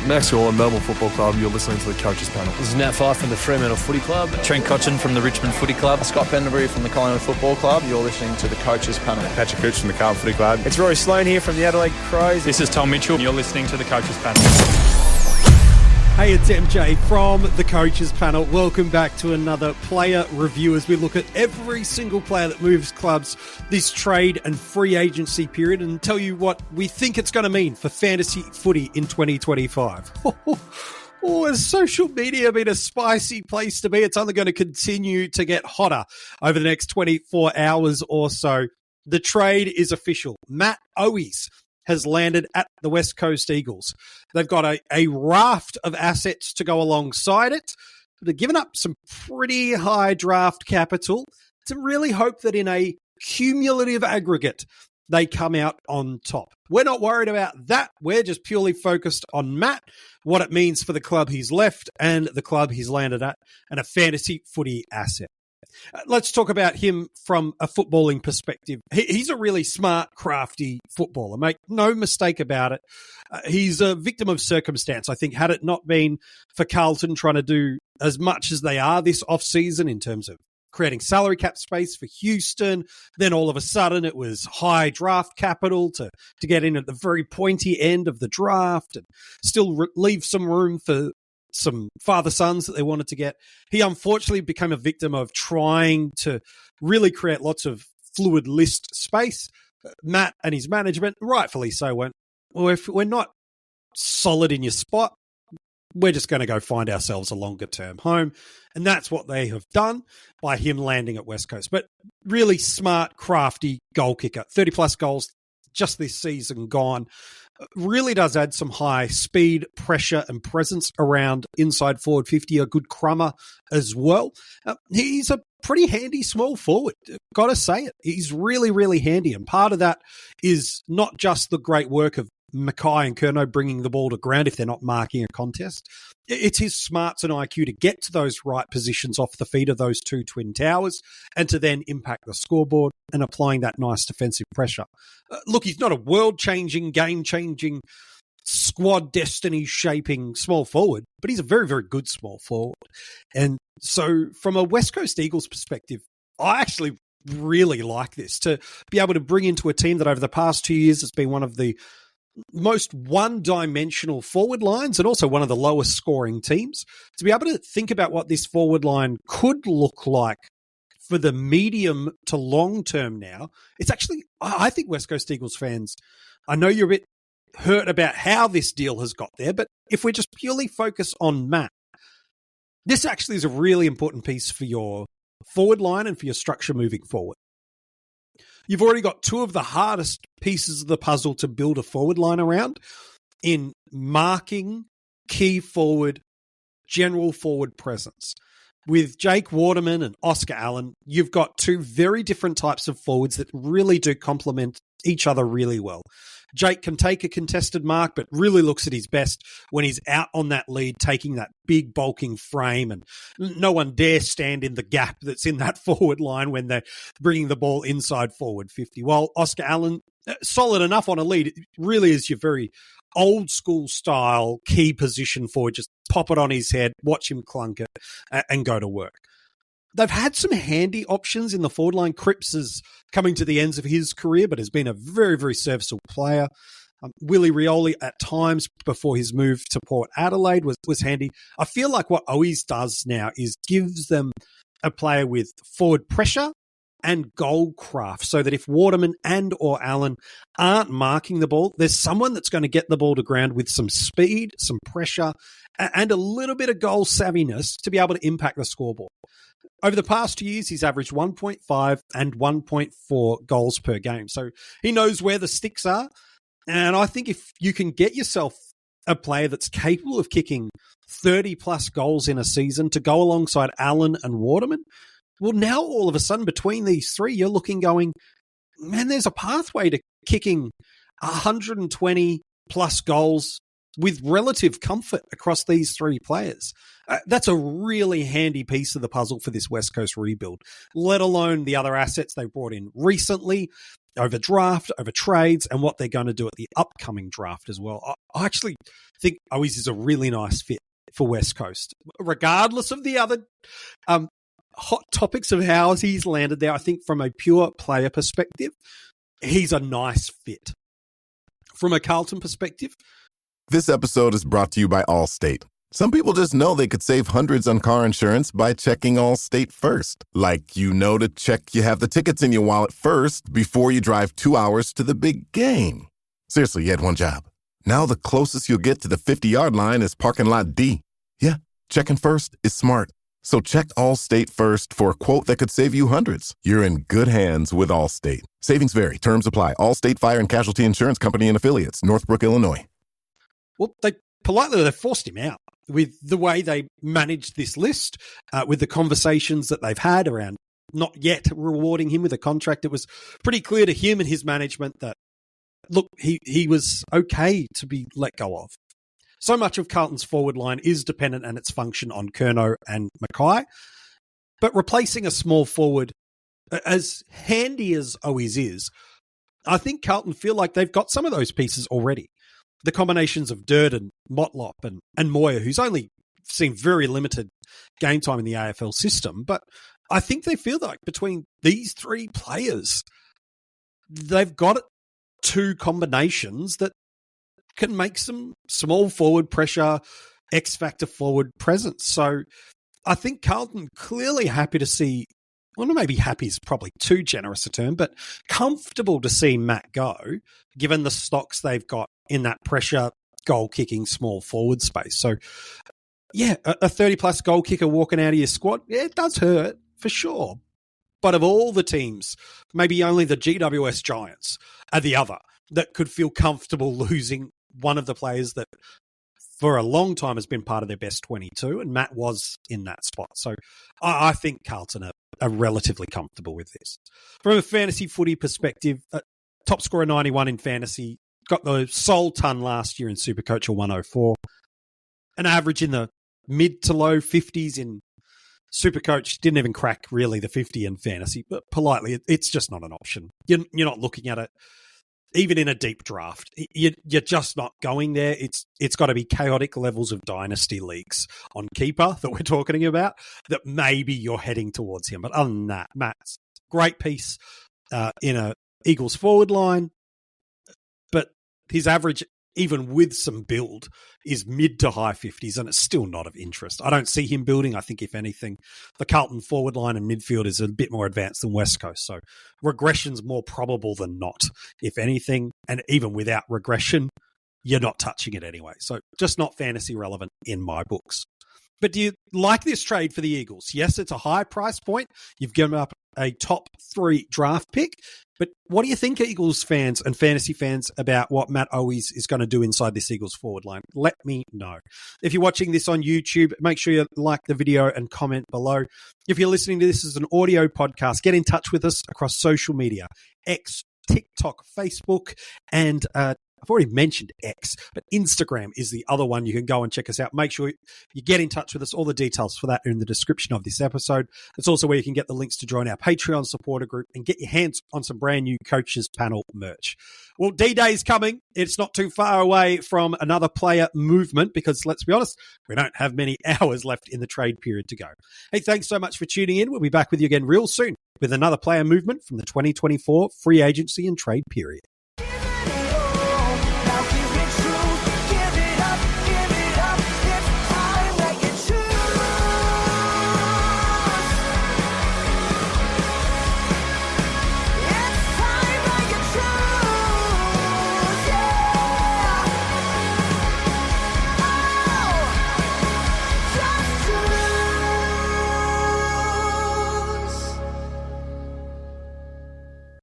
Max Orland, Melbourne Football Club. You're listening to the Coaches Panel. This is Nat Fyfe from the Fremantle Footy Club. Trent Cotchin from the Richmond Footy Club. Scott Pendlebury from the Collingwood Football Club. You're listening to the Coaches Panel. Patrick Cooch from the Carlton Footy Club. It's Rory Sloane here from the Adelaide Crows. This is Tom Mitchell. You're listening to the Coaches Panel. Hey, it's MJ from the Coaches Panel. Welcome back to another player review as we look at every single player that moves clubs this trade and free agency period and tell you what we think it's going to mean for fantasy footy in 2025. Oh, has social media been a spicy place to be? It's only going to continue to get hotter over the next 24 hours or so. The trade is official. Matt Owies has landed at the West Coast Eagles. They've got a raft of assets to go alongside it. They've given up some pretty high draft capital to really hope that in a cumulative aggregate, they come out on top. We're not worried about that. We're just purely focused on Matt, what it means for the club he's left and the club he's landed at, and a fantasy footy asset. Let's talk about him from a footballing perspective. He's a really smart, crafty footballer. Make no mistake about it. He's a victim of circumstance. I think had it not been for Carlton trying to do as much as they are this off-season in terms of creating salary cap space for Houston, then all of a sudden it was high draft capital to get in at the very pointy end of the draft and still leave some room for some father-sons that they wanted to get. He unfortunately became a victim of trying to really create lots of fluid list space. Matt and his management, rightfully so, went, well, if we're not solid in your spot, we're just going to go find ourselves a longer-term home. And that's what they have done by him landing at West Coast. But really smart, crafty goal kicker. 30-plus goals just this season gone. Really does add some high speed, pressure, and presence around inside forward 50, a good crummer as well. He's a pretty handy small forward, got to say it. He's really, really handy, and part of that is not just the great work of Mackay and Curnow bringing the ball to ground if they're not marking a contest. It's his smarts and IQ to get to those right positions off the feet of those two twin towers and to then impact the scoreboard and applying that nice defensive pressure. Look, he's not a world-changing, game-changing, squad destiny-shaping small forward, but he's a very, very good small forward. And so from a West Coast Eagles perspective, I actually really like this, to be able to bring into a team that over the past 2 years has been one of the most one-dimensional forward lines and also one of the lowest scoring teams, to be able to think about what this forward line could look like for the medium to long term now. It's actually, I think West Coast Eagles fans, I know you're a bit hurt about how this deal has got there, but if we're just purely focused on Matt, this actually is a really important piece for your forward line and for your structure moving forward. You've already got two of the hardest pieces of the puzzle to build a forward line around in marking, key forward, general forward presence. With Jake Waterman and Oscar Allen, you've got two very different types of forwards that really do complement each other really well. Jake can take a contested mark, but really looks at his best when he's out on that lead, taking that big bulking frame, and no one dare stand in the gap that's in that forward line when they're bringing the ball inside forward 50. While Oscar Allen, solid enough on a lead, it really is your very old school style key position forward. Just pop it on his head, watch him clunk it, and go to work. They've had some handy options in the forward line. Cripps is coming to the ends of his career, but has been a very, very serviceable player. Willie Rioli at times before his move to Port Adelaide was handy. I feel like what Owois does now is gives them a player with forward pressure and goal craft, so that if Waterman and or Allen aren't marking the ball, there's someone that's going to get the ball to ground with some speed, some pressure, and a little bit of goal savviness to be able to impact the scoreboard. Over the past 2 years, he's averaged 1.5 and 1.4 goals per game. So he knows where the sticks are. And I think if you can get yourself a player that's capable of kicking 30-plus goals in a season to go alongside Allen and Waterman, well, now all of a sudden between these three, you're looking going, man, there's a pathway to kicking 120-plus goals with relative comfort across these three players. That's a really handy piece of the puzzle for this West Coast rebuild, let alone the other assets they brought in recently over draft, over trades, and what they're going to do at the upcoming draft as well. I actually think Owies is a really nice fit for West Coast, regardless of the other hot topics of how he's landed there. I think from a pure player perspective, he's a nice fit. From a Carlton perspective, this episode is brought to you by Allstate. Some people just know they could save hundreds on car insurance by checking Allstate first. Like, to check you have the tickets in your wallet first before you drive 2 hours to the big game. Seriously, you had one job. Now the closest you'll get to the 50-yard line is parking lot D. Yeah, checking first is smart. So check Allstate first for a quote that could save you hundreds. You're in good hands with Allstate. Savings vary. Terms apply. Allstate Fire and Casualty Insurance Company and Affiliates. Northbrook, Illinois. Well, they forced him out with the way they managed this list, with the conversations that they've had around not yet rewarding him with a contract. It was pretty clear to him and his management that, look, he was okay to be let go of. So much of Carlton's forward line is dependent and its function on Curnow and Mackay. But replacing a small forward, as handy as Owies is, I think Carlton feel like they've got some of those pieces already. The combinations of Durden, Motlop and Moyer, who's only seen very limited game time in the AFL system. But I think they feel like between these three players, they've got two combinations that can make some small forward pressure, X-factor forward presence. So I think Carlton clearly happy to see, well, maybe happy is probably too generous a term, but comfortable to see Matt go, given the stocks they've got in that pressure, goal-kicking, small forward space. So, yeah, a 30-plus goal kicker walking out of your squad, yeah, it does hurt, for sure. But of all the teams, maybe only the GWS Giants are the other that could feel comfortable losing one of the players that for a long time has been part of their best 22, and Matt was in that spot. So I think Carlton are relatively comfortable with this. From a fantasy footy perspective, top scorer 91 in fantasy, got the sole ton last year in SuperCoach 104, an average in the mid to low 50s in SuperCoach, didn't even crack really the 50 in fantasy, but politely, it's just not an option. You're not looking at it. Even in a deep draft, you're just not going there. It's got to be chaotic levels of dynasty leagues on keeper that we're talking about, that maybe you're heading towards him. But other than that, Matt's great piece in a Eagles forward line, but his average, even with some build, is mid to high 50s, and it's still not of interest. I don't see him building. I think, if anything, the Carlton forward line and midfield is a bit more advanced than West Coast. So regression's more probable than not, if anything. And even without regression, you're not touching it anyway. So just not fantasy relevant in my books. But do you like this trade for the Eagles? Yes, it's a high price point. You've given up a top 3 draft pick. But what do you think, Eagles fans and fantasy fans, about what Matt Owies is going to do inside this Eagles forward line? Let me know. If you're watching this on YouTube, make sure you like the video and comment below. If you're listening to this as an audio podcast, get in touch with us across social media, X, TikTok, Facebook, and I've already mentioned X, but Instagram is the other one. You can go and check us out. Make sure you get in touch with us. All the details for that are in the description of this episode. It's also where you can get the links to join our Patreon supporter group and get your hands on some brand new Coaches Panel merch. Well, D-Day is coming. It's not too far away from another player movement because, let's be honest, we don't have many hours left in the trade period to go. Hey, thanks so much for tuning in. We'll be back with you again real soon with another player movement from the 2024 free agency and trade period.